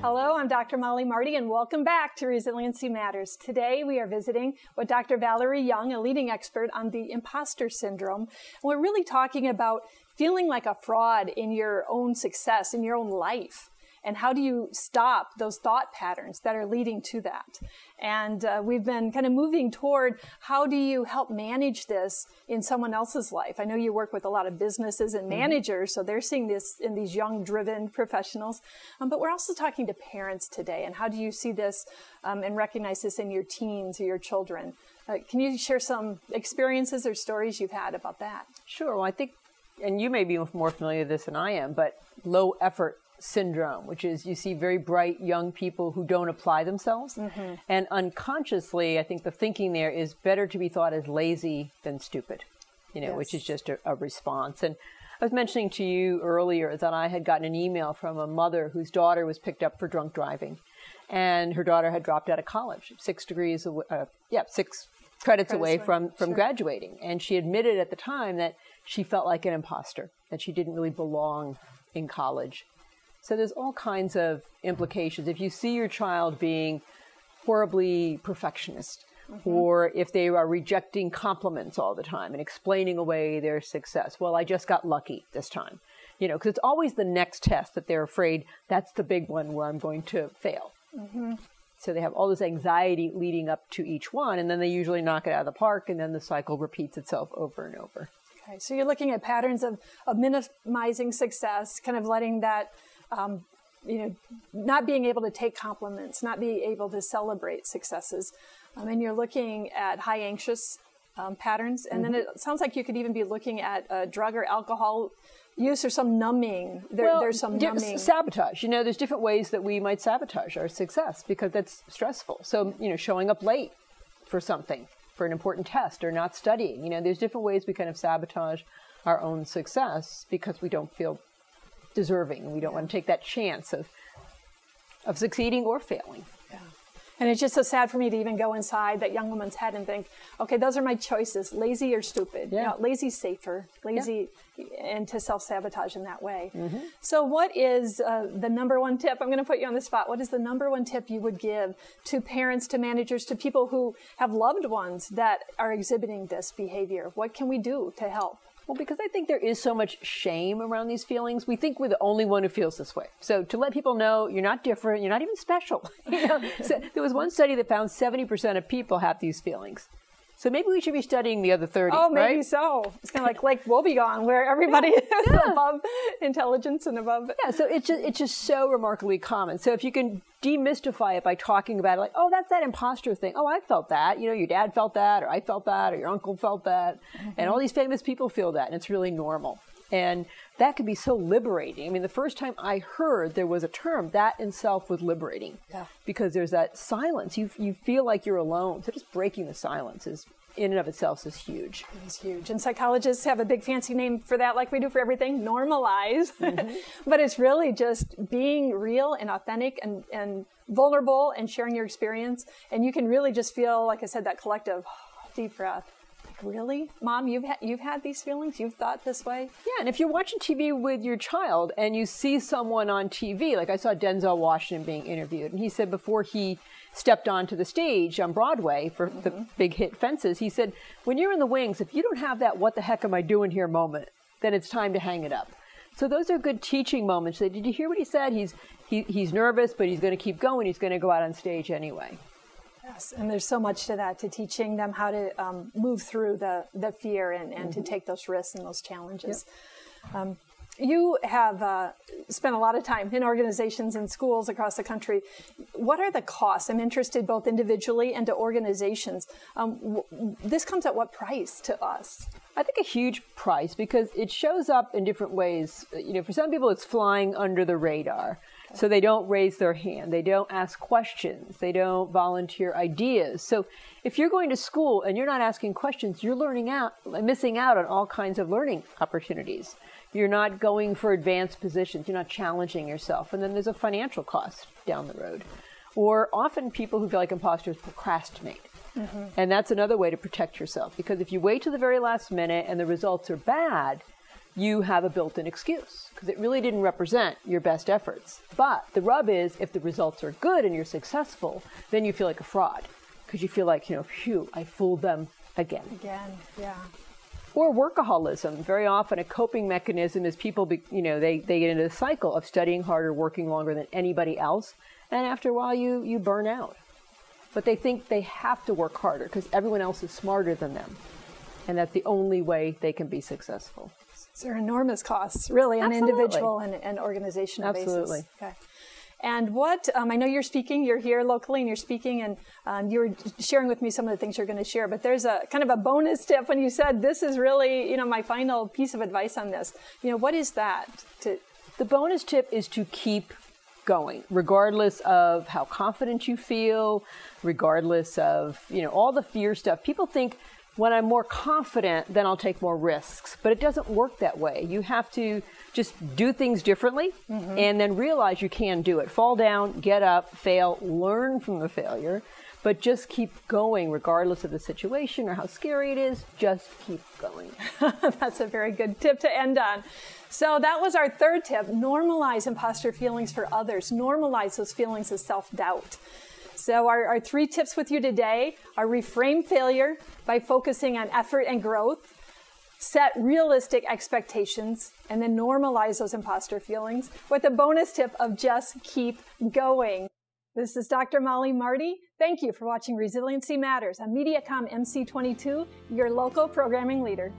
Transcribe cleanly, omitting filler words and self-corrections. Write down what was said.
Hello, I'm Dr. Mollie Marti, and welcome back to Resiliency Matters. Today, we are visiting with Dr. Valerie Young, a leading expert on the imposter syndrome. And we're really talking about feeling like a fraud in your own success, in your own life. And how do you stop those thought patterns that are leading to that? And we've been kind of moving toward how do you help manage this in someone else's life? I know you work with a lot of businesses and managers, so they're seeing this in these young, driven professionals. But we're also talking to parents today. And how do you see this and recognize this in your teens or your children? Can you share some experiences or stories you've had about that? Sure. Well, I think, and you may be more familiar with this than I am, but low effort syndrome, which is you see very bright young people who don't apply themselves. And unconsciously, I think the thinking there is better to be thought as lazy than stupid, which is just a response. And I was mentioning to you earlier that I had gotten an email from a mother whose daughter was picked up for drunk driving. And her daughter had dropped out of college, 6 credits away from graduating. And she admitted at the time that she felt like an imposter, that she didn't really belong in college. So there's all kinds of implications. If you see your child being horribly perfectionist, or if they are rejecting compliments all the time and explaining away their success, well, I just got lucky this time, because it's always the next test that they're afraid that's the big one where I'm going to fail. So they have all this anxiety leading up to each one, and then they usually knock it out of the park, and then the cycle repeats itself over and over. Okay, so you're looking at patterns of minimizing success, kind of letting that not being able to take compliments, not being able to celebrate successes. And you're looking at high anxious patterns. And then it sounds like you could even be looking at drug or alcohol use or some numbing. There's some numbing. Sabotage. There's different ways that we might sabotage our success because that's stressful. So, showing up late for something, for an important test, or not studying. There's different ways we kind of sabotage our own success because we don't feel deserving, and we don't want to take that chance of succeeding or failing. Yeah. And it's just so sad for me to even go inside that young woman's head and think, okay, those are my choices, lazy or stupid. Yeah. Lazy's safer, and to self-sabotage in that way. So what is the number one tip? I'm going to put you on the spot. What is the number one tip you would give to parents, to managers, to people who have loved ones that are exhibiting this behavior? What can we do to help? Well, because I think there is so much shame around these feelings. We think we're the only one who feels this way. So to let people know you're not different, you're not even special. So there was one study that found 70% of people have these feelings. So maybe we should be studying the other 30, Oh, maybe right? so. It's kind of like Lake Wobegon, where everybody is above intelligence and above. Yeah, so it's just so remarkably common. So if you can demystify it by talking about it, like, oh, that's that imposter thing. Oh, I felt that. Your dad felt that, or I felt that, or your uncle felt that. And all these famous people feel that, and it's really normal. And that can be so liberating. I mean, the first time I heard there was a term, that in itself was liberating. Yeah. Because there's that silence. You feel like you're alone. So just breaking the silence is, in and of itself, is huge. It's huge. And psychologists have a big fancy name for that, like we do for everything, normalize. But it's really just being real and authentic and vulnerable and sharing your experience. And you can really just feel, like I said, that collective deep breath. Really? Mom, you've had these feelings? You've thought this way? Yeah, and if you're watching TV with your child and you see someone on TV, like I saw Denzel Washington being interviewed, and he said before he stepped onto the stage on Broadway for the big hit Fences, he said, when you're in the wings, if you don't have that what the heck am I doing here moment, then it's time to hang it up. So those are good teaching moments. Did you hear what he said? He's nervous, but he's going to keep going. He's going to go out on stage anyway. Yes, and there's so much to that, to teaching them how to move through the fear and to take those risks and those challenges. Yep. You have spent a lot of time in organizations and schools across the country. What are the costs? I'm interested both individually and to organizations. This comes at what price to us? I think a huge price because it shows up in different ways. For some people, it's flying under the radar. So they don't raise their hand. They don't ask questions. They don't volunteer ideas. So if you're going to school and you're not asking questions, you're missing out on all kinds of learning opportunities. You're not going for advanced positions. You're not challenging yourself. And then there's a financial cost down the road. Or often people who feel like imposters procrastinate. And that's another way to protect yourself. Because if you wait to the very last minute and the results are bad, you have a built-in excuse because it really didn't represent your best efforts. But the rub is, if the results are good and you're successful, then you feel like a fraud because you feel like, phew, I fooled them again. Again, yeah. Or workaholism. Very often a coping mechanism is people, they get into the cycle of studying harder, working longer than anybody else, and after a while you burn out. But they think they have to work harder because everyone else is smarter than them, and that's the only way they can be successful. So there are enormous costs, really, on an individual and organizational Absolutely. basis. Okay. And what, I know you're speaking, you're here locally and you're speaking, and you were sharing with me some of the things you're going to share, but there's a kind of a bonus tip when you said, this is really, my final piece of advice on this. What is that? The bonus tip is to keep going, regardless of how confident you feel, regardless of, all the fear stuff. People think, when I'm more confident, then I'll take more risks. But it doesn't work that way. You have to just do things differently and then realize you can do it. Fall down, get up, fail, learn from the failure, but just keep going regardless of the situation or how scary it is. Just keep going. That's a very good tip to end on. So that was our third tip. Normalize imposter feelings for others. Normalize those feelings of self-doubt. So our 3 tips with you today are: reframe failure by focusing on effort and growth, set realistic expectations, and then normalize those imposter feelings with a bonus tip of just keep going. This is Dr. Mollie Marti. Thank you for watching Resiliency Matters on Mediacom MC22, your local programming leader.